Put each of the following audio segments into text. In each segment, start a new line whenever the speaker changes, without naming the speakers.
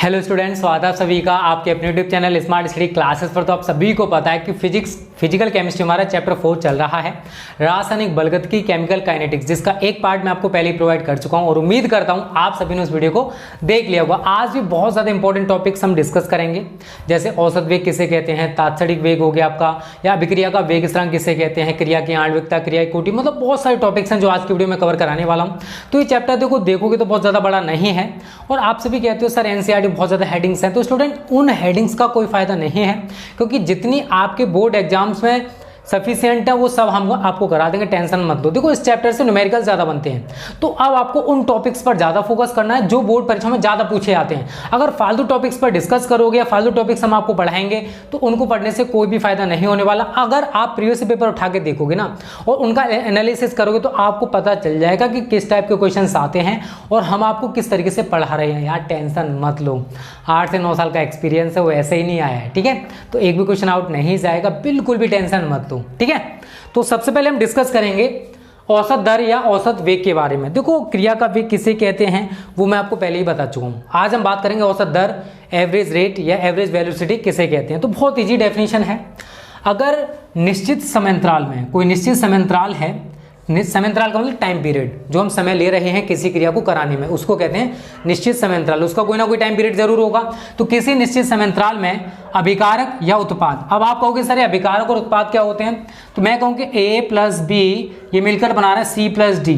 Hello students, स्वागत है आप सभी का आपके अपने YouTube channel smart study classes पर। तो आप सभी को पता है कि फिजिकल केमिस्ट्री हमारा चैप्टर 4 चल रहा है, रासायनिक बलगतिकी केमिकल काइनेटिक्स, जिसका एक पार्ट मैं आपको पहले ही प्रोवाइड कर चुका हूं और उम्मीद करता हूं आप सभी ने उस वीडियो को देख लिया होगा। आज भी बहुत ज़्यादा इंपॉर्टेंट टॉपिक्स हम डिस्कस करेंगे, जैसे औसत वेग किसे कहते हैं, तात्क्षणिक वेग हो गया आपका, या अभिक्रिया का वेग स्थिरांक किसे कहते हैं, क्रिया की आणविकता, क्रिया की कोटि, मतलब बहुत सारे टॉपिक्स हैं जो आज की वीडियो में कवर कराने वाला हूँ। तो ये चैप्टर देखोगे तो बहुत ज़्यादा बड़ा नहीं है, और आप सभी कहते हो सर एनसीईआरटी बहुत ज़्यादा हेडिंग्स हैं। तो स्टूडेंट उन हेडिंग्स का कोई फायदा नहीं है, क्योंकि जितनी आपके बोर्ड एग्जाम्स में सफिशिएंट है वो सब हम आपको करा देंगे, टेंशन मत लो। देखो इस चैप्टर से न्यूमेरिकल ज़्यादा बनते हैं, तो अब आपको उन टॉपिक्स पर ज़्यादा फोकस करना है जो बोर्ड परीक्षा में ज़्यादा पूछे आते हैं। अगर फालतू टॉपिक्स पर डिस्कस करोगे या फालतू टॉपिक्स हम आपको पढ़ाएंगे तो उनको पढ़ने से कोई भी फायदा नहीं होने वाला। अगर आप प्रीवियस पेपर उठा के देखोगे ना और उनका एनालिसिस करोगे तो आपको पता चल जाएगा कि किस टाइप के क्वेश्चन आते हैं और हम आपको किस तरीके से पढ़ा रहे हैं। यार टेंशन मत लो, 8 से 9 साल का एक्सपीरियंस है, वो ऐसे ही नहीं आया है, ठीक है। तो एक भी क्वेश्चन आउट नहीं जाएगा, बिल्कुल भी टेंशन मत लो, ठीक है। तो सबसे पहले हम डिस्कस करेंगे औसत दर या औसत वेग के बारे में। देखो क्रिया का वेग किसे कहते हैं वो मैं आपको पहले ही बता चुका हूँ। आज हम बात करेंगे औसत दर, एवरेज रेट या एवरेज वेलोसिटी किसे कहते हैं। तो बहुत इजी डेफिनेशन है। अगर निश्चित समयांतराल में कोई निश्चित समयांतराल है, समयांतराल का मतलब टाइम पीरियड, जो हम समय ले रहे हैं किसी क्रिया को कराने में उसको कहते हैं निश्चित समयांतराल। उसका कोई ना कोई टाइम पीरियड जरूर होगा। तो किसी निश्चित समयांतराल में अभिकारक या उत्पाद, अब आप कहोगे सर अभिकारक और उत्पाद क्या होते हैं, तो मैं कहूँ कि A प्लस B ये मिलकर बना रहा है C प्लस D।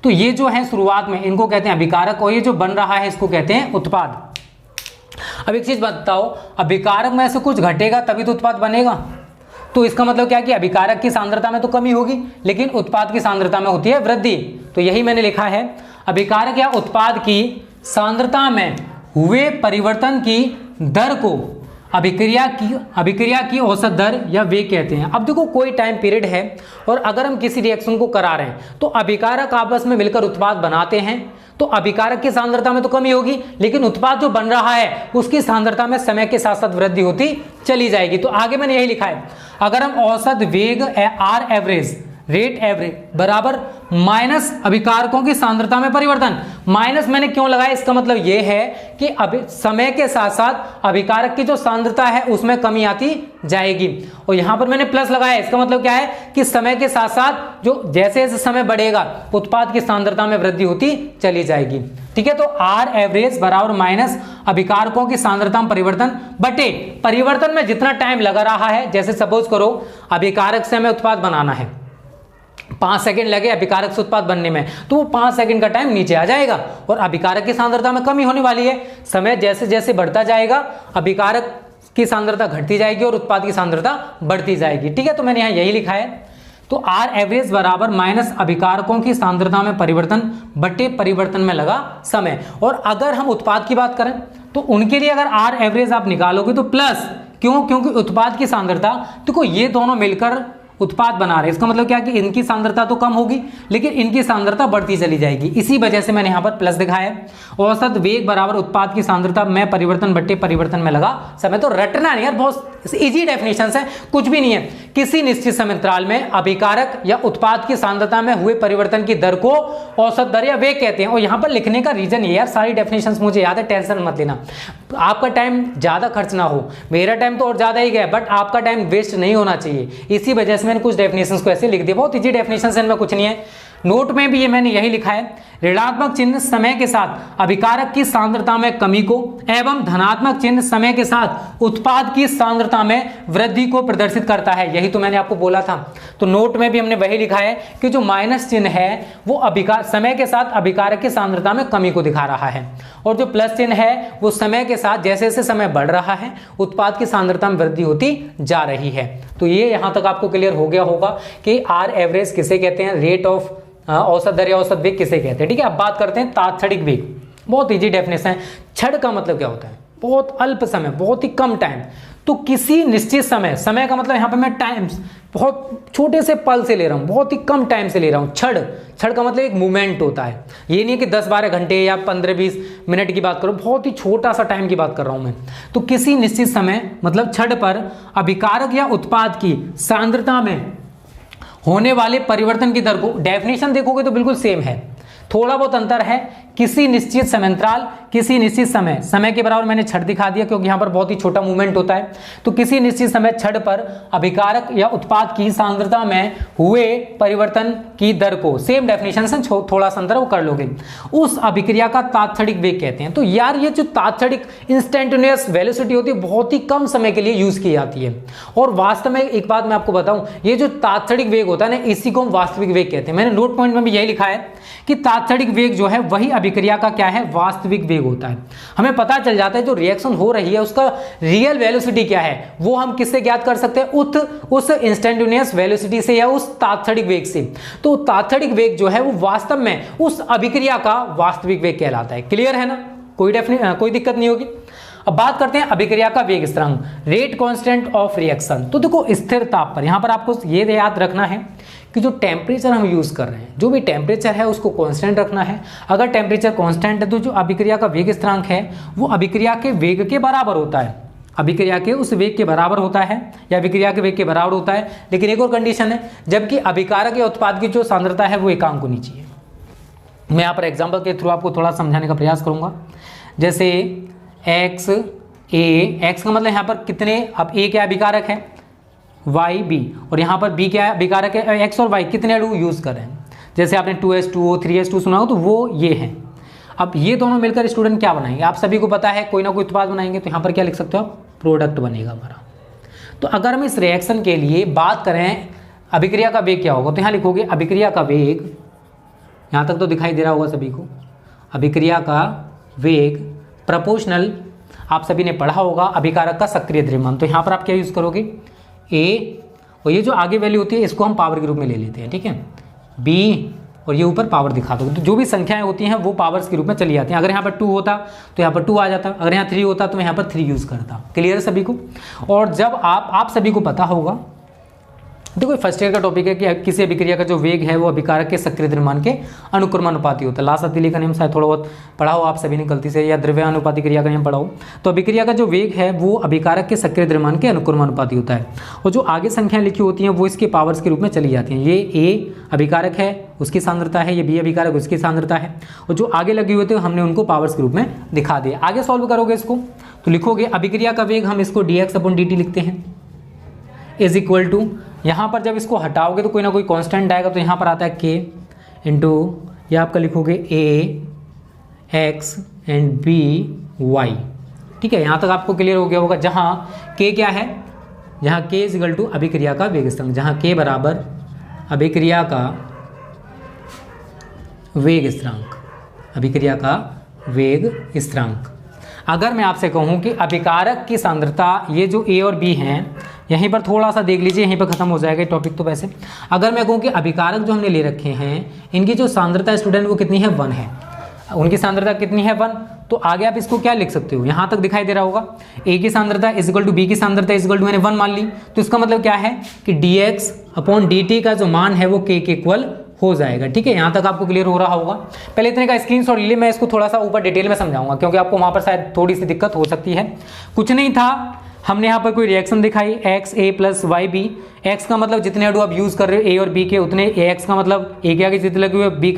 तो ये जो है शुरुआत में इनको कहते हैं अभिकारक, और ये जो बन रहा है इसको कहते हैं उत्पाद। अब एक चीज बताओ, अभिकारक में से कुछ घटेगा तभी तो उत्पाद बनेगा। तो इसका मतलब क्या कि अभिकारक की सांद्रता में तो कमी होगी, लेकिन उत्पाद की सांद्रता में होती है वृद्धि। तो यही मैंने लिखा है, अभिकारक या उत्पाद की सांद्रता में हुए परिवर्तन की दर को अभिक्रिया की औसत दर या वेग कहते हैं। अब देखो कोई टाइम पीरियड है और अगर हम किसी रिएक्शन को करा रहे हैं तो अभिकारक आपस में मिलकर उत्पाद बनाते हैं, तो अभिकारक की सांद्रता में तो कमी होगी, लेकिन उत्पाद जो बन रहा है उसकी सांद्रता में समय के साथ साथ वृद्धि होती चली जाएगी। तो आगे मैंने यही लिखा है, अगर हम औसत वेग आर एवरेज रेट एवरेज बराबर माइनस अभिकारकों की सांद्रता में परिवर्तन, माइनस मैंने क्यों लगाया, इसका मतलब यह है कि समय के साथ साथ अभिकारक की जो सांद्रता है उसमें कमी आती जाएगी। और यहां पर मैंने प्लस लगाया, इसका मतलब क्या है कि समय के साथ साथ जो जैसे जैसे समय बढ़ेगा उत्पाद की सांद्रता में वृद्धि होती चली जाएगी, ठीक है। तो आर एवरेज बराबर माइनस अभिकारकों की सांद्रता में परिवर्तन बटे परिवर्तन में जितना टाइम लगा रहा है। जैसे सपोज करो अभिकारक से हमें उत्पाद बनाना है, 5 सेकंड लगे अभिकारक से उत्पाद बनने में, तो वो 5 सेकंड का टाइम नीचे आ जाएगा और अभिकारक की सांद्रता में कमी होने वाली है। समय जैसे जैसे बढ़ता जाएगा अभिकारक की सांद्रता घटती जाएगी और उत्पाद की सांद्रता बढ़ती जाएगी, ठीक है। तो मैंने यहाँ यही लिखा है। तो आर एवरेज बराबर माइनस अभिकारकों की सांद्रता में परिवर्तन बटे परिवर्तन में लगा समय। और अगर हम उत्पाद की बात करें तो उनके लिए अगर आर एवरेज आप निकालोगे तो प्लस, क्यों, क्योंकि उत्पाद की सांद्रता, देखो ये दोनों मिलकर उत्पाद बना रहे हैं, इसका मतलब क्या कि इनकी सांद्रता तो कम होगी लेकिन इनकी सांद्रता बढ़ती चली जाएगी, इसी वजह से मैंने यहाँ पर प्लस दिखाया है। औसत वेग बराबर उत्पाद की सांद्रता में परिवर्तन बट्टे परिवर्तन में लगा समय। तो रटना नहीं यार, बहुत इजी डेफिनेशन है, कुछ भी नहीं है। किसी निश्चित समयांतराल में अभिकारक या उत्पाद की सांद्रता में हुए परिवर्तन की दर को औसत दर या वेग कहते हैं। और यहाँ पर लिखने का रीजन ये, यार सारी डेफिनेशन मुझे याद है, टेंशन मत लेना, आपका टाइम ज्यादा खर्च ना हो। मेरा टाइम तो और ज्यादा ही गया, बट आपका टाइम वेस्ट नहीं होना चाहिए, इसी वजह से मैंने कुछ डेफिनेशंस को ऐसे लिख दिया। बहुत इजी डेफिनेशंस है, इनमें कुछ नहीं है। नोट में भी ये मैंने यही लिखा है, ऋणात्मक चिन्ह समय के साथ अभिकारक की सांद्रता में कमी को एवं धनात्मक चिन्ह समय के साथ उत्पाद की सांद्रता में वृद्धि को प्रदर्शित करता है। यही तो मैंने आपको बोला था। तो नोट में भी हमने वही लिखा है कि जो माइनस चिन्ह है वो समय के साथ अभिकारक की सांद्रता में कमी को दिखा रहा है, और जो प्लस चिन्ह है वो समय के साथ जैसे जैसे समय बढ़ रहा है उत्पाद की सांद्रता में वृद्धि होती जा रही है। तो ये यहां तक आपको क्लियर हो गया होगा कि आर एवरेज किसे कहते हैं, रेट ऑफ औसत दर या औसत वेग किसे कहते हैं, ठीक है। अब बात करते हैं तात्क्षणिक वेग। बहुत इजी डेफिनेशन है। क्षण का मतलब क्या होता है, बहुत अल्प समय, बहुत ही कम टाइम। तो किसी निश्चित समय का मतलब यहाँ पे मैं टाइम बहुत छोटे से पल से ले रहा हूँ, बहुत ही कम टाइम से ले रहा हूँ। क्षण का मतलब एक मूवमेंट होता है, ये नहीं कि 10-12 घंटे या 15-20 मिनट की बात करूँ, बहुत ही छोटा सा टाइम की बात कर रहा हूँ मैं। तो किसी निश्चित समय मतलब क्षण पर अभिकारक या उत्पाद की सांद्रता में होने वाले परिवर्तन की दर को, डेफिनेशन देखोगे तो बिल्कुल सेम है, थोड़ा बहुत अंतर है। किसी निश्चित समयांतराल किसी निश्चित समय के बराबर मैंने छड़ दिखा दिया क्योंकि यहाँ पर बहुत ही छोटा मूवमेंट होता है। तो किसी निश्चित समय छड़ पर अभिकारक या उत्पाद की सांद्रता में हुए परिवर्तन की दर को, सेम डेफिनेशन से थोड़ा सा अंतर वो कर लोगे, उस अभिक्रिया का तात्क्षणिक वेग कहते हैं। तो यार ये जो तात्क्षणिक इंस्टेंटेनियस वेलोसिटी होती है बहुत ही कम समय के लिए यूज की जाती है। और वास्तव में एक बात मैं आपको बताऊं, ये जो तात्क्षणिक वेग होता है ना, इसी को हम वास्तविक वेग कहते हैं। मैंने नोट पॉइंट में भी यही लिखा है कि तात्क्षणिक वेग जो है वही अभिक्रिया का क्या है, वास्तविक वेग होता है। हमें पता चल जाता है जो रिएक्शन हो रही है उसका रियल वेलोसिटी क्या है, वो हम किससे ज्ञात कर सकते हैं, उस इंस्टेंटेनियस वेलोसिटी से या उस तात्क्षणिक वेग से। तो तात्क्षणिक वेग जो है वो वास्तव में उस अभिक्रिया का वास्तविक वेग कहलाता है। क्लियर है ना, कोई दिक्कत नहीं होगी। अब बात करते हैं अभिक्रिया का वेग स्थिरांक, रेट कांस्टेंट ऑफ रिएक्शन। तो देखो स्थिर ताप पर, यहां पर आपको ये याद रखना है कि जो टेम्परेचर हम यूज कर रहे हैं, जो भी टेम्परेचर है उसको कांस्टेंट रखना है। अगर टेम्परेचर कांस्टेंट है तो जो अभिक्रिया का वेग स्थिरांक है वो अभिक्रिया के वेग के बराबर होता है, अभिक्रिया के उस वेग के बराबर होता है या अभिक्रिया के वेग के बराबर होता है। लेकिन एक और कंडीशन है, जबकि अभिकारक या उत्पाद की जो सांद्रता है वो एकांक होनी चाहिए। मैं यहाँ पर एग्जाम्पल के थ्रू आपको थोड़ा समझाने का प्रयास करूंगा। जैसे एक्स का मतलब यहाँ पर कितने, अब ए क्या अभिकारक है, वाई बी, और यहाँ पर बी क्या है अभिकारक है, एक्स और वाई कितने अणु यूज कर रहे हैं। जैसे आपने 2s2 3s2 सुना हो तो वो ये है। अब ये दोनों मिलकर स्टूडेंट क्या बनाएंगे, आप सभी को पता है कोई ना कोई उत्पाद बनाएंगे। तो यहाँ पर क्या लिख सकते हो आप, प्रोडक्ट बनेगा हमारा। तो अगर हम इस रिएक्शन के लिए बात करें अभिक्रिया का वेग क्या होगा, तो यहाँ लिखोगे अभिक्रिया का वेग, यहाँ तक तो दिखाई दे रहा होगा सभी को, अभिक्रिया का वेग प्रोपोर्शनल, आप सभी ने पढ़ा होगा अभिकारक का सक्रिय द्रव्यमान। तो यहाँ पर आप क्या यूज करोगे, ए, और ये जो आगे वैल्यू होती है इसको हम पावर के रूप में ले लेते हैं, ठीक है, बी, और ये ऊपर पावर दिखा दो। तो जो भी संख्याएं होती हैं वो पावर्स के रूप में चली जाती हैं। अगर यहाँ पर 2 होता तो यहाँ पर 2 आ जाता, अगर यहाँ 3 होता तो मैं यहाँ पर 3 यूज करता। क्लियर है सभी को। और जब आप सभी को पता होगा, देखो फर्स्ट ईयर का टॉपिक है कि किसी अभिक्रिया का जो वेग है वो अभिकारक के सक्रिय द्रव्यमान के अनुक्रमानुपाती होता है। लासातिली का नियम शायद थोड़ा बहुत पढ़ा हो आप सभी ने गलती से, या द्रव्यानुपाती क्रिया का नियम पढ़ा हो। तो अभिक्रिया का जो वेग है वो अभिकारक के सक्रिय द्रव्यमान के अनुक्रमानुपाती होता है। और जो आगे संख्याएं लिखी होती हैं वो इसके पावर्स के रूप में चली जाती हैं। ये ए अभिकारक है उसकी सांद्रता है, ये बी अभिकारक उसकी सांद्रता है, और जो आगे लगी हुई थी हमने उनको पावर्स के रूप में दिखा दिया। आगे सॉल्व करोगे इसको तो लिखोगे अभिक्रिया का वेग, हम इसको dx/dt लिखते हैं, इज इक्वल टू, यहाँ पर जब इसको हटाओगे तो कोई ना कोई कांस्टेंट आएगा, तो यहाँ पर आता है k इंटू, ये आपका लिखोगे a x and b y। ठीक है, यहाँ तक आपको क्लियर हो गया होगा। जहाँ k क्या है, यहाँ k इज इक्वल टू अभिक्रिया का वेग स्थिरांक, जहाँ k बराबर अभिक्रिया का वेग स्थिरांक, अभिक्रिया का वेग स्थिरांक। अगर मैं आपसे कहूँ कि अभिकारक की सांद्रता, ये जो a और b हैं, यहीं पर थोड़ा सा देख लीजिए, यहीं पर खत्म हो जाएगा टॉपिक। तो वैसे अगर मैं कहूँ कि अभिकारक जो हमने ले रखे हैं इनकी जो सांद्रता स्टूडेंट वो कितनी है, 1 है, उनकी सांद्रता कितनी है, 1। तो आगे आप इसको क्या लिख सकते हो, यहाँ तक दिखाई दे रहा होगा, ए की सांद्रता इज इक्वल टू बी की सांद्रता इज इक्वल टू, मैंने 1 मान ली। तो इसका मतलब क्या है कि dx/dt का जो मान है वो k के इक्वल हो जाएगा। ठीक है, यहाँ तक आपको क्लियर हो रहा होगा। पहले इतने का स्क्रीनशॉट ले, मैं इसको थोड़ा सा ऊपर डिटेल में समझाऊंगा क्योंकि आपको वहाँ पर शायद थोड़ी सी दिक्कत हो सकती है। कुछ नहीं था, हमने यहाँ पर कोई रिएक्शन दिखाई x a plus y b. x का मतलब जितने अणु आप यूज कर रहे हो a और b के उतने, x का मतलब a के आगे जितने लगे हुए, b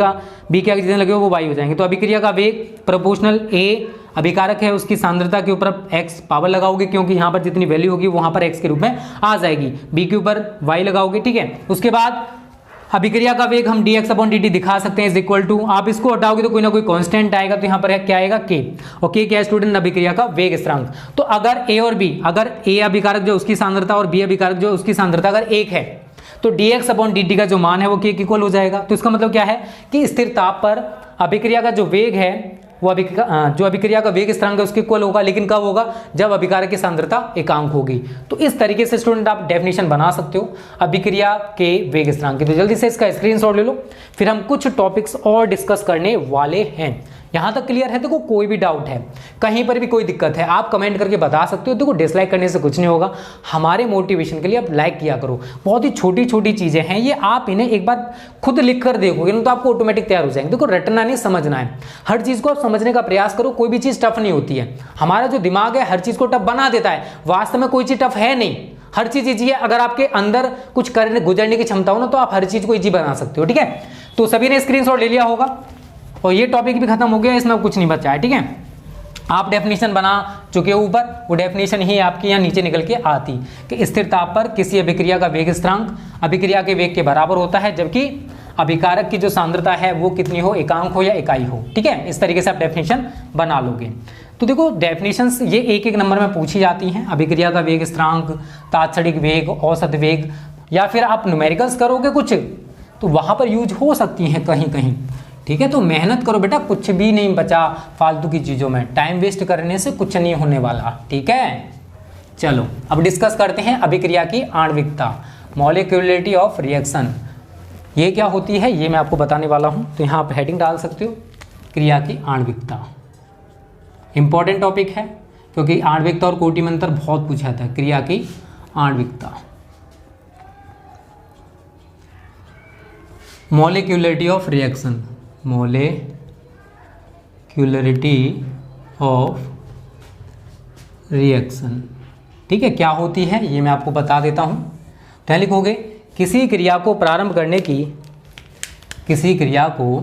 के आगे जितने लगे हुए वो y हो जाएंगे। तो अभिक्रिया का वेग प्रोपोर्शनल a अभिकारक है उसकी सांद्रता के ऊपर x पावर लगाओगे, क्योंकि यहाँ पर जितनी वैल्यू होगी वहाँ पर x के रूप में आ जाएगी, b के ऊपर y लगाओगे। ठीक है, उसके बाद अभिक्रिया का वेग हम dx/dt दिखा सकते हैं इज इक्वल टू, आप इसको हटाओगे तो कोई ना कोई कांस्टेंट आएगा, तो यहाँ पर क्या आएगा k, और k क्या है स्टूडेंट, अभिक्रिया का वेग स्थिरांक। तो अगर a और b, अगर a अभिकारक जो उसकी सांद्रता और b अभिकारक जो उसकी सांद्रता अगर 1 है तो dx/dt का जो मान है वो k इक्वल हो जाएगा। तो इसका मतलब क्या है कि स्थिर ताप पर अभिक्रिया का जो वेग है वो जो अभिक्रिया का वेग स्थिरांक है उसके इक्वल होगा, लेकिन कब होगा, जब अभिकारक की सांद्रता एकांक होगी। तो इस तरीके से स्टूडेंट आप डेफिनेशन बना सकते हो अभिक्रिया के वेग स्थिरांक की। तो जल्दी से इसका स्क्रीनशॉट ले लो, फिर हम कुछ टॉपिक्स और डिस्कस करने वाले हैं। यहाँ तक क्लियर है? देखो कोई भी डाउट है, कहीं पर भी कोई दिक्कत है, आप कमेंट करके बता सकते हो। देखो डिसलाइक करने से कुछ नहीं होगा, हमारे मोटिवेशन के लिए आप लाइक किया करो। बहुत ही छोटी छोटी चीजें हैं ये, आप इन्हें एक बार खुद लिख कर देखोगे ना तो आपको ऑटोमेटिक तैयार हो जाएंगे। देखो रटना नहीं, समझना है, हर चीज को आप समझने का प्रयास करो। कोई भी चीज टफ नहीं होती है, हमारा जो दिमाग है हर चीज को टफ बना देता है, वास्तव में कोई चीज टफ है नहीं, हर चीज इजी है। अगर आपके अंदर कुछ करने गुजरने की क्षमता हो ना तो आप हर चीज को इजी बना सकते हो। ठीक है, तो सभी ने स्क्रीनशॉट ले लिया होगा और ये टॉपिक भी खत्म हो गया, इसमें कुछ नहीं बचा है। ठीक है, आप डेफिनेशन बना चुके हो ऊपर, वो डेफिनेशन ही आपकी यहाँ नीचे निकल के आती कि स्थिर ताप पर किसी अभिक्रिया का वेग स्थिरांक अभिक्रिया के वेग के बराबर होता है, जबकि अभिकारक की जो सांद्रता है वो कितनी हो, एकांक हो या इकाई हो। ठीक है, इस तरीके से आप डेफिनेशन बना लोगे। तो देखो डेफिनेशंस ये एक एक नंबर में पूछी जाती हैं, अभिक्रिया का वेग स्थिरांक, तात्क्षणिक वेग, औसत वेग, या फिर आप न्यूमेरिकल्स करोगे कुछ तो वहाँ पर यूज हो सकती हैं कहीं कहीं। ठीक है, तो मेहनत करो बेटा, कुछ भी नहीं बचा फालतू की चीज़ों में, टाइम वेस्ट करने से कुछ नहीं होने वाला। ठीक है, चलो अब डिस्कस करते हैं अभिक्रिया की आणविकता, मॉलिक्यूलरिटी ऑफ रिएक्शन। ये क्या होती है ये मैं आपको बताने वाला हूँ। तो यहाँ आप हेडिंग डाल सकते हो, क्रिया की आणविकता। इंपॉर्टेंट टॉपिक है क्योंकि आणविकता और कोटि में अंतर बहुत पूछा था। क्रिया की आणविकता, molecularity of reaction, molecularity of reaction. ठीक है, क्या होती है ये मैं आपको बता देता हूँ। तो लिखोगे किसी क्रिया को प्रारंभ करने की, किसी क्रिया को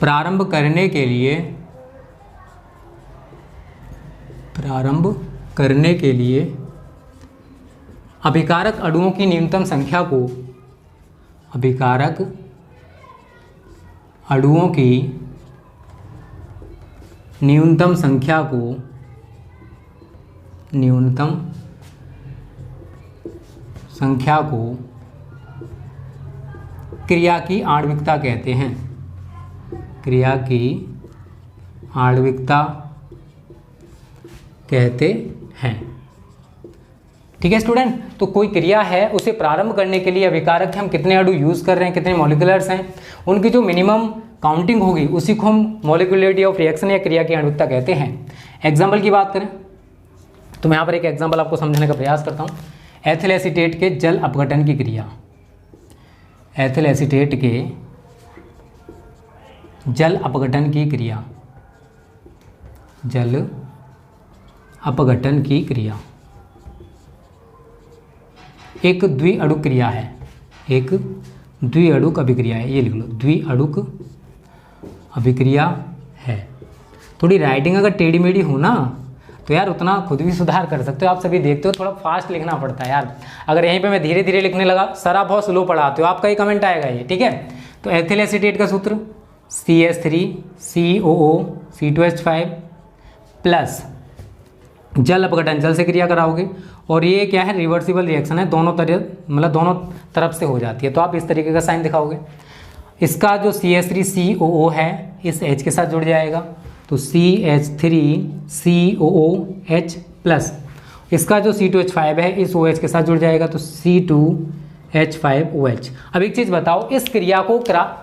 प्रारंभ करने के लिए, प्रारंभ करने के लिए अभिकारक अणुओं की न्यूनतम संख्या को, अभिकारक अणुओं की न्यूनतम संख्या को, न्यूनतम संख्या को क्रिया की आणविकता कहते हैं, क्रिया की आणविकता कहते हैं। ठीक है स्टूडेंट, तो कोई क्रिया है उसे प्रारंभ करने के लिए अभिकारक हम कितने अणु यूज कर रहे हैं, कितने मॉलिक्यूलर्स हैं, उनकी जो मिनिमम काउंटिंग होगी उसी को हम मॉलिक्यूलरिटी ऑफ रिएक्शन या क्रिया की आणविकता कहते हैं। एग्जाम्पल की बात करें तो मैं यहाँ पर एक एग्जाम्पल आपको समझने का प्रयास करता हूँ। एथिल एसीटेट के जल अपघटन की क्रिया, एथिल एसीटेट के जल अपघटन की क्रिया, जल अपघटन की क्रिया एक द्विअणुक क्रिया है, एक द्विअणुक अभिक्रिया है। ये लिख लो, द्विअणुक अभिक्रिया है। थोड़ी राइटिंग अगर टेढ़ी मेढ़ी हो ना तो यार उतना खुद भी सुधार कर सकते हो। आप सभी देखते हो थोड़ा फास्ट लिखना पड़ता है यार। अगर यहीं पे मैं धीरे धीरे लिखने लगा, सर आप बहुत स्लो पढ़ाते हो, आपका ही कमेंट आएगा ये। ठीक है, तो एथिल एसीटेट का सूत्र CH3COO C2H5 प्लस जल अपघटन, जल से क्रिया कराओगे और ये क्या है, रिवर्सिबल रिएक्शन है, दोनों तरफ मतलब दोनों तरफ से हो जाती है। तो आप इस तरीके का साइन दिखाओगे। इसका जो CH3COO है इस H के साथ जुड़ जाएगा, तो CH3COOH प्लस इसका जो C2H5 है इस OH के साथ जुड़ जाएगा, तो C2H5OH। अब एक चीज़ बताओ, इस क्रिया को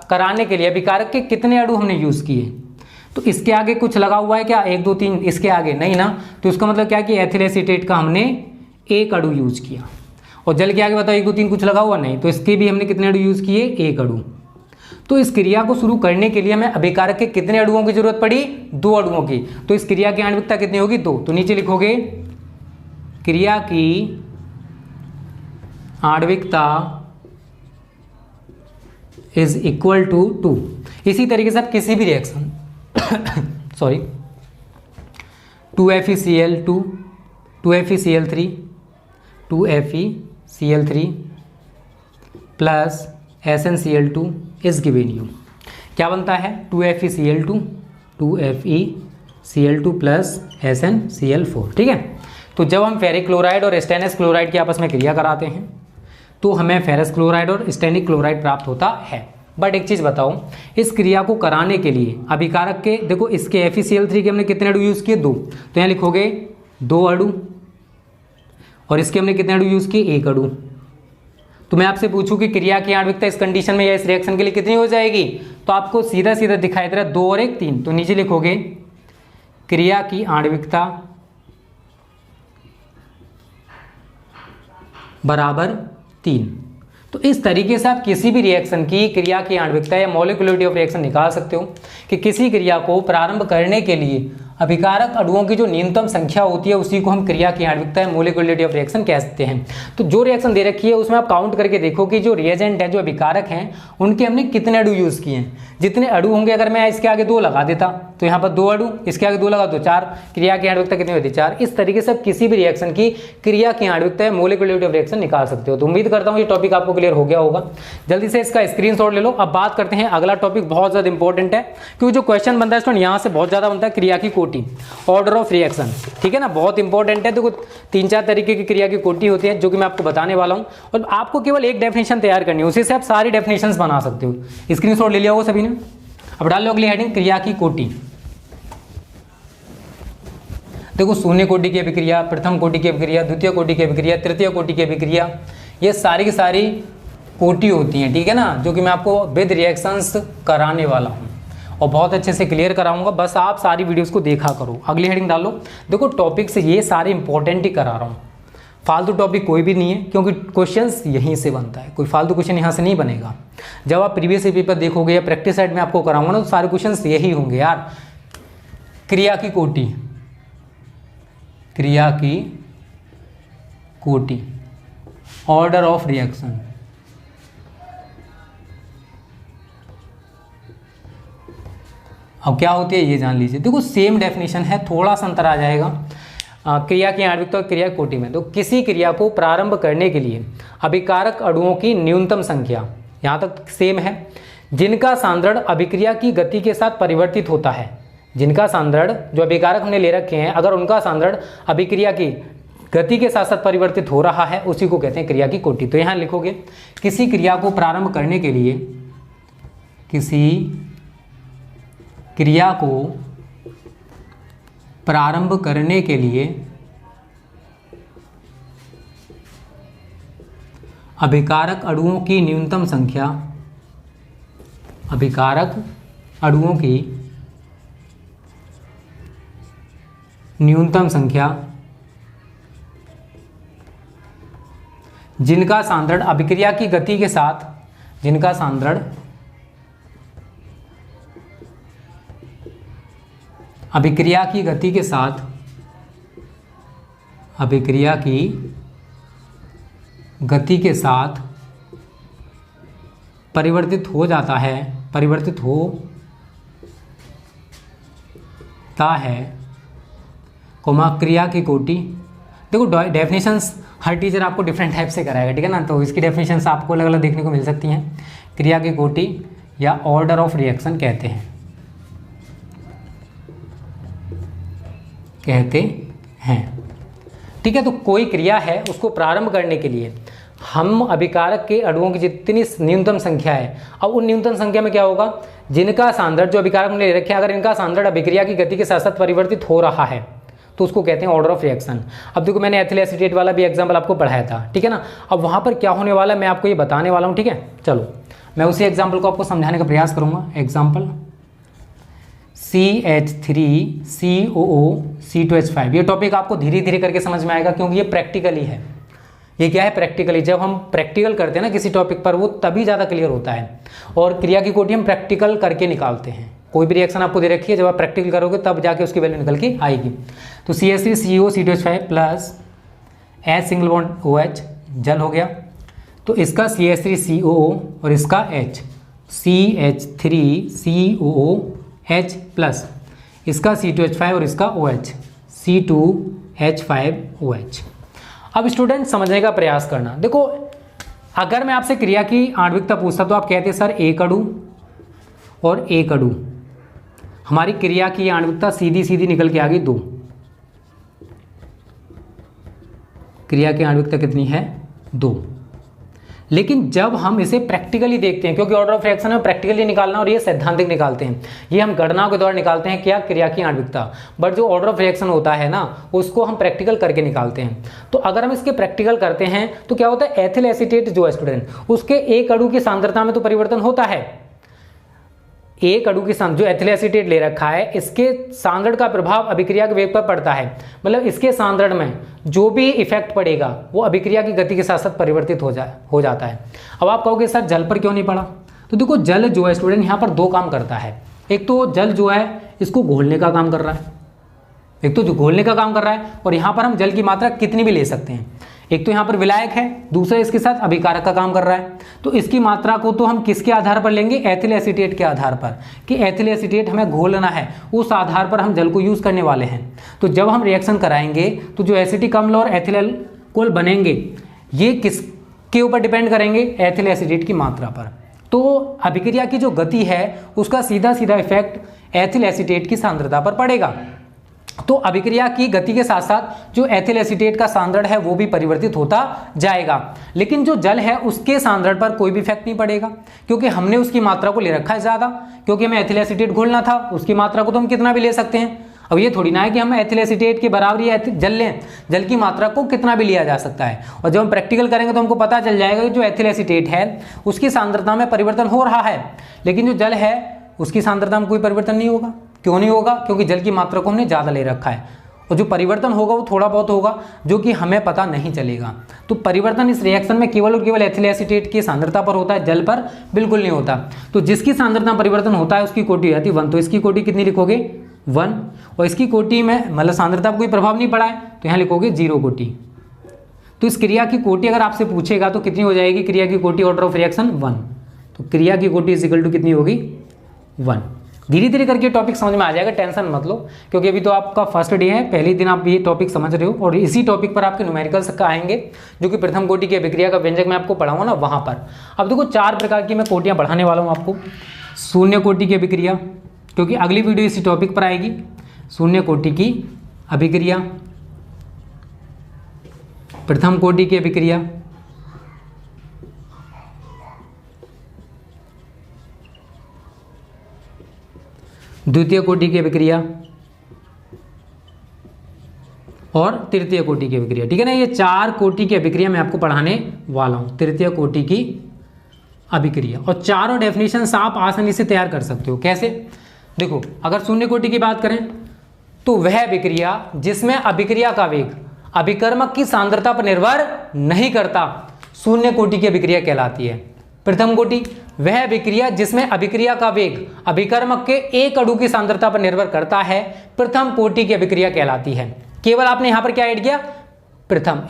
कराने के लिए अभिकारक के कितने अणु हमने यूज़ किए? तो इसके आगे कुछ लगा हुआ है क्या, 1 2 3 इसके आगे नहीं ना। तो इसका मतलब क्या कि एथिल एसीटेट का हमने एक अणु यूज किया, और जल के आगे बताओ 1 2 3 कुछ लगा हुआ नहीं, तो इसके भी हमने कितने अणु यूज किए, एक अणु। तो इस क्रिया को शुरू करने के लिए हमें अभिकारक के कितने अणुओं की जरूरत पड़ी, 2 अणुओं की। तो इस क्रिया की आणविकता कितनी होगी, 2। तो नीचे लिखोगे क्रिया की आणविकता इज इक्वल टू 2। इसी तरीके से आप किसी भी reaction sorry 2FeCl2 2FeCl3 2FeCl3 plus SnCl2 is given you. क्या बनता है, 2FeCl2 2FeCl2 प्लस SnCl4। ठीक है, तो जब हम फेरिक क्लोराइड और स्टेनिक क्लोराइड की आपस में क्रिया कराते हैं तो हमें फेरस क्लोराइड और स्टेनिक क्लोराइड प्राप्त होता है। बट एक चीज़ बताओ, इस क्रिया को कराने के लिए अभिकारक के, देखो इसके FeCl3 के हमने कितने अणु यूज़ किए, 2। तो यहाँ लिखोगे 2 अणु, और इसके हमने कितने अणु यूज़ किए, 1 अणु। तो मैं आपसे पूछूं कि क्रिया की आणविकता इस कंडीशन में या इस रिएक्शन के लिए कितनी हो जाएगी, तो आपको सीधा सीधा दिखाई दे रहा 2 और 1 3। तो नीचे लिखोगे क्रिया की आणविकता बराबर 3। तो इस तरीके से आप किसी भी रिएक्शन की क्रिया की आणविकता या मॉलिक्यूलरिटी ऑफ रिएक्शन निकाल सकते हो कि किसी क्रिया को प्रारंभ करने के लिए अभिकारक अणुओं की जो न्यूनतम संख्या होती है उसी को हम क्रिया की आणविकता या मोलिकुलरिटी ऑफ रिएक्शन कहते हैं। तो जो रिएक्शन दे रखी है उसमें आप काउंट करके देखो कि जो रिएजेंट है, जो अभिकारक हैं, उनके हमने कितने अणु यूज़ किए हैं। जितने अणु होंगे, अगर मैं इसके आगे 2 लगा देता तो यहाँ पर 2 अणु, इसके आगे 2 लगा तो 4, क्रिया की आणविकता कितनी होती है 4। इस तरीके से आप किसी भी रिएक्शन की क्रिया की आणविकता या मोलिकुलरिटी ऑफ रिएक्शन निकाल सकते हो। तो उम्मीद करता हूँ ये टॉपिक आपको क्लियर हो गया होगा। जल्दी से इसका स्क्रीनशॉट ले लो। अब बात करते हैं, अगला टॉपिक बहुत ज़्यादा इंपॉर्टेंट है क्योंकि जो क्वेश्चन बनता है स्टूडेंट यहाँ से बहुत ज़्यादा बनता है, क्रिया की कोटि, ऑर्डर ऑफ रिएक्शन। ठीक है ना, बहुत इंपॉर्टेंट है। देखो 3-4 तरीके की क्रिया की कोटि होती है जो कि मैं आपको बताने वाला हूँ, और आपको केवल एक डेफिनेशन तैयार करनी है, उसी से आप सारी डेफिनेशंस बना सकते हो। स्क्रीनशॉट ले लिया होगा सभी ने। अब डाल लो अगली हेडिंग, क्रिया की कोटि। देखो शून्य कोटि की अभिक्रिया, प्रथम कोटि की अभिक्रिया, द्वितीय कोटि की अभिक्रिया, तृतीय कोटि की अभिक्रिया, ये सारी की सारी कोटि होती हैं। ठीक है ना, जो कि मैं आपको विद रिएक्शंस कराने वाला हूँ और बहुत अच्छे से क्लियर कराऊंगा। बस आप सारी वीडियोस को देखा करो। अगली हेडिंग डालो। देखो टॉपिक से ये सारे इंपॉर्टेंट ही करा रहा हूँ, फालतू टॉपिक कोई भी नहीं है क्योंकि क्वेश्चंस यहीं से बनता है, कोई फालतू क्वेश्चन यहाँ से नहीं बनेगा। जब आप प्रीवियस पेपर देखोगे या प्रैक्टिस साइड में आपको कराऊंगा ना, तो सारे क्वेश्चंस यही होंगे यार। क्रिया की कोटि, क्रिया की कोटि, ऑर्डर ऑफ रिएक्शन। अब क्या होती है ये जान लीजिए। देखो सेम डेफिनेशन है, थोड़ा सा अंतर आ जाएगा क्रिया की आणविकता और क्रिया कोटि में। तो किसी क्रिया को प्रारंभ करने के लिए अभिकारक अणुओं की न्यूनतम संख्या, यहाँ तक सेम है, जिनका सांद्रण अभिक्रिया की गति के साथ परिवर्तित होता है। जिनका सांद्रण, जो अभिकारक हमने ले रखे हैं, अगर उनका सांद्रण अभिक्रिया की गति के साथ साथ परिवर्तित हो रहा है, उसी को कहते हैं क्रिया की कोटि। तो यहाँ लिखोगे किसी क्रिया को प्रारंभ करने के लिए, किसी क्रिया को प्रारंभ करने के लिए अभिकारक अणुओं की न्यूनतम संख्या, अभिकारक अणुओं की न्यूनतम संख्या जिनका सांद्रण अभिक्रिया की गति के साथ, जिनका सांद्रण अभिक्रिया की गति के साथ, अभिक्रिया की गति के साथ परिवर्तित हो जाता है, परिवर्तित होता है, कोमा क्रिया की कोटि। देखो डेफिनेशंस हर टीचर आपको डिफरेंट टाइप से कराएगा, ठीक है ना, तो इसकी डेफिनेशंस आपको अलग अलग देखने को मिल सकती हैं। क्रिया की कोटि या ऑर्डर ऑफ रिएक्शन कहते हैं, ठीक है। तो कोई क्रिया है, उसको प्रारंभ करने के लिए हम अभिकारक के अणुओं की जितनी न्यूनतम संख्या है, अब उन न्यूनतम संख्या में क्या होगा, जिनका सांद्रण, जो अभिकारक हमने ले रखे हैं, अगर इनका सांद्रण अभिक्रिया की गति के साथ साथ परिवर्तित हो रहा है तो उसको कहते हैं ऑर्डर ऑफ रिएक्शन। अब देखो मैंने एथिल एसीटेट वाला भी एग्जाम्पल आपको पढ़ाया था, ठीक है ना। अब वहाँ पर क्या होने वाला है मैं आपको ये बताने वाला हूँ, ठीक है। चलो मैं उसी एग्जाम्पल को आपको समझाने का प्रयास करूँगा। Example CH3COO C2H5। ये टॉपिक आपको धीरे धीरे करके समझ में आएगा क्योंकि ये प्रैक्टिकली है। ये क्या है, प्रैक्टिकली। जब हम प्रैक्टिकल करते हैं ना किसी टॉपिक पर, वो तभी ज़्यादा क्लियर होता है। और क्रिया की कोटि हम प्रैक्टिकल करके निकालते हैं। कोई भी रिएक्शन आपको दे रखी है, जब आप प्रैक्टिकल करोगे तब जाके उसकी वैल्यू निकल के आएगी। तो CH3CO C2H5 plus H single bond OH जल हो गया, तो इसका CH3COO और इसका H, CH3COOH प्लस इसका C2H5 और इसका OH, C2H5OH। अब स्टूडेंट समझने का प्रयास करना। देखो अगर मैं आपसे क्रिया की आणविकता पूछता तो आप कहते सर एक अणु और एक अणु, हमारी क्रिया की आणविकता सीधी सीधी निकल के आ गई 2। क्रिया की आणविकता कितनी है, 2। लेकिन जब हम इसे प्रैक्टिकली देखते हैं, क्योंकि ऑर्डर ऑफ रिएक्शन में प्रैक्टिकली निकालना और ये सैद्धांतिक निकालते हैं, ये हम गणनाओं के द्वारा निकालते हैं क्या, क्रिया की आणविकता। बट जो ऑर्डर ऑफ रिएक्शन होता है ना, उसको हम प्रैक्टिकल करके निकालते हैं। तो अगर हम इसके प्रैक्टिकल करते हैं तो क्या होता है, एथिल एसीटेट जो है स्टूडेंट, उसके एक अणु की सांद्रता में तो परिवर्तन होता है। एक अणु की जो एथिल एसीटेट ले रखा है, इसके सांद्रण का प्रभाव अभिक्रिया के वेग पर पड़ता है। मतलब इसके सांद्रण में जो भी इफेक्ट पड़ेगा वो अभिक्रिया की गति के साथ साथ परिवर्तित हो जाता है। अब आप कहोगे सर जल पर क्यों नहीं पड़ा, तो देखो जल जो है स्टूडेंट यहाँ पर 2 काम करता है। एक तो जल जो है इसको घोलने का काम कर रहा है, एक तो जो घोलने का काम कर रहा है, और यहाँ पर हम जल की मात्रा कितनी भी ले सकते हैं। एक तो यहाँ पर विलायक है, दूसरा इसके साथ अभिकारक का काम कर रहा है। तो इसकी मात्रा को तो हम किसके आधार पर लेंगे, एथिल एसीटेट के आधार पर, कि एथिल एसीटेट हमें घोलना है, उस आधार पर हम जल को यूज करने वाले हैं। तो जब हम रिएक्शन कराएंगे तो जो एसिटिक अम्ल और एथिल अल्कोहल बनेंगे ये किसके ऊपर डिपेंड करेंगे, एथिल एसीटेट की मात्रा पर। तो अभिक्रिया की जो गति है उसका सीधा सीधा इफेक्ट एथिल एसीटेट की सांद्रता पर पड़ेगा। तो अभिक्रिया की गति के साथ साथ जो एथिल एसीटेट का सांद्रण है वो भी परिवर्तित होता जाएगा, लेकिन जो जल है उसके सांद्रण पर कोई भी इफेक्ट नहीं पड़ेगा, क्योंकि हमने उसकी मात्रा को ले रखा है ज़्यादा, क्योंकि हमें एथिल एसीटेट घोलना था, उसकी मात्रा को तो हम कितना भी ले सकते हैं। अब ये थोड़ी ना है कि हम एथिल एसीटेट के बराबर जल लें, जल की मात्रा को कितना भी लिया जा सकता है। और जब हम प्रैक्टिकल करेंगे तो हमको पता चल जाएगा कि जो एथिल एसीटेट है उसकी सांद्रता में परिवर्तन हो रहा है, लेकिन जो जल है उसकी सांद्रता में कोई परिवर्तन नहीं होगा। क्यों नहीं होगा, क्योंकि जल की मात्रा को हमने ज़्यादा ले रखा है, और जो परिवर्तन होगा वो थोड़ा बहुत होगा जो कि हमें पता नहीं चलेगा। तो परिवर्तन इस रिएक्शन में केवल और केवल एथिल एसीटेट की सांद्रता पर होता है, जल पर बिल्कुल नहीं होता। तो जिसकी सांद्रता परिवर्तन होता है उसकी कोटि हो जाती है 1। तो इसकी कोटि कितनी लिखोगे, 1, और इसकी कोटि में मतलब सांद्रता पर कोई प्रभाव नहीं पड़ा है तो यहाँ लिखोगे 0 कोटि। तो इस क्रिया की कोटि अगर आपसे पूछेगा तो कितनी हो जाएगी, क्रिया की कोटि ऑर्डर ऑफ रिएक्शन 1। तो क्रिया की कोटि इज इक्वल टू कितनी होगी, 1। धीरे धीरे करके टॉपिक समझ में आ जाएगा, टेंशन मत लो, क्योंकि अभी तो आपका फर्स्ट डे है, पहले दिन आप ये टॉपिक समझ रहे हो, और इसी टॉपिक पर आपके न्यूमेरिकल्स का आएंगे जो कि प्रथम कोटि की अभिक्रिया का व्यंजक मैं आपको पढ़ाऊंगा ना वहाँ पर। अब देखो 4 प्रकार की मैं कोटियाँ पढ़ाने वाला हूँ आपको। शून्य कोटि की अभिक्रिया, क्योंकि अगली वीडियो इसी टॉपिक पर आएगी, शून्य कोटि की अभिक्रिया, प्रथम कोटि की अभिक्रिया, द्वितीय कोटि की अभिक्रिया और तृतीय कोटि की अभिक्रिया। ठीक है ना, ये 4 कोटि की अभिक्रिया मैं आपको पढ़ाने वाला हूं, तृतीय कोटि की अभिक्रिया। और चारों डेफिनेशंस आप आसानी से तैयार कर सकते हो। कैसे, देखो अगर शून्य कोटि की बात करें तो वह अभिक्रिया जिसमें अभिक्रिया का वेग अभिकर्मक की सांद्रता पर निर्भर नहीं करता, शून्य कोटि की अभिक्रिया कहलाती है। प्रथम कोटि, वह अभिक्रिया जिसमें अभिक्रिया का वेग अभिकर्मक के एक अणु की सांद्रता पर निर्भर करता है, प्रथम कोटि की अभिक्रिया कहलाती है। केवल आपने यहां पर क्या ऐड किया, प्रथम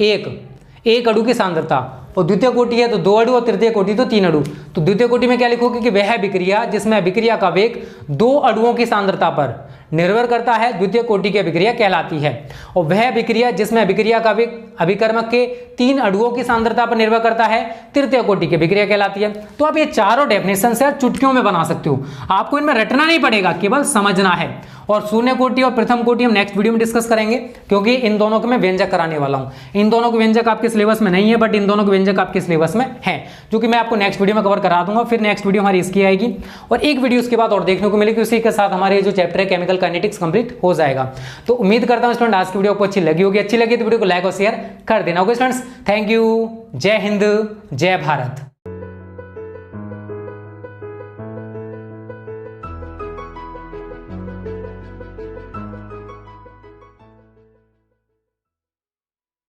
एक अणु की सांद्रता, और द्वितीय कोटि है तो 2 अणु, और तृतीय कोटि तो 3 अणु। तो द्वितीय कोटि में क्या लिखोगे कि वह अभिक्रिया जिसमें अभिक्रिया का वेग 2 अणुओं की सांद्रता पर निर्भर करता है, द्वितीय कोटि की अभिक्रिया कहलाती है। और वह अभिक्रिया जिसमें अभिक्रिया का वेग अभिकर्मक के 3 अणुओं की सांद्रता पर निर्भर करता है, तृतीय कोटि की अभिक्रिया कहलाती है। तो आप ये चारों डेफिनेशन से चुटकियों में बना सकते हो, आपको इनमें रटना नहीं पड़ेगा, केवल समझना है। और शून्य कोटि और प्रथम कोटि हम नेक्स्ट वीडियो में डिस्कस करेंगे, क्योंकि इन दोनों को मैं व्यंजक कराने वाला हूं। इन दोनों के व्यंजक आपके सिलेबस में नहीं है, बट इन दोनों के व्यंजक आपके सिलेबस में है, जो कि मैं आपको नेक्स्ट वीडियो में कवर करा दूंगा। फिर नेक्स्ट वीडियो हमारी इसकी आएगी, और एक वीडियो उसके बाद और देखने को मिलेगी। उसी के साथ हमारे जो चैप्टर है केमिकल काइनेटिक्स कंप्लीट हो जाएगा। तो उम्मीद करता हूं स्टूडेंट आज की वीडियो आपको अच्छी लगी होगी। अच्छी लगी तो वीडियो को लाइक और शेयर कर देना। Okay students, thank you. जय हिंद, जय भारत।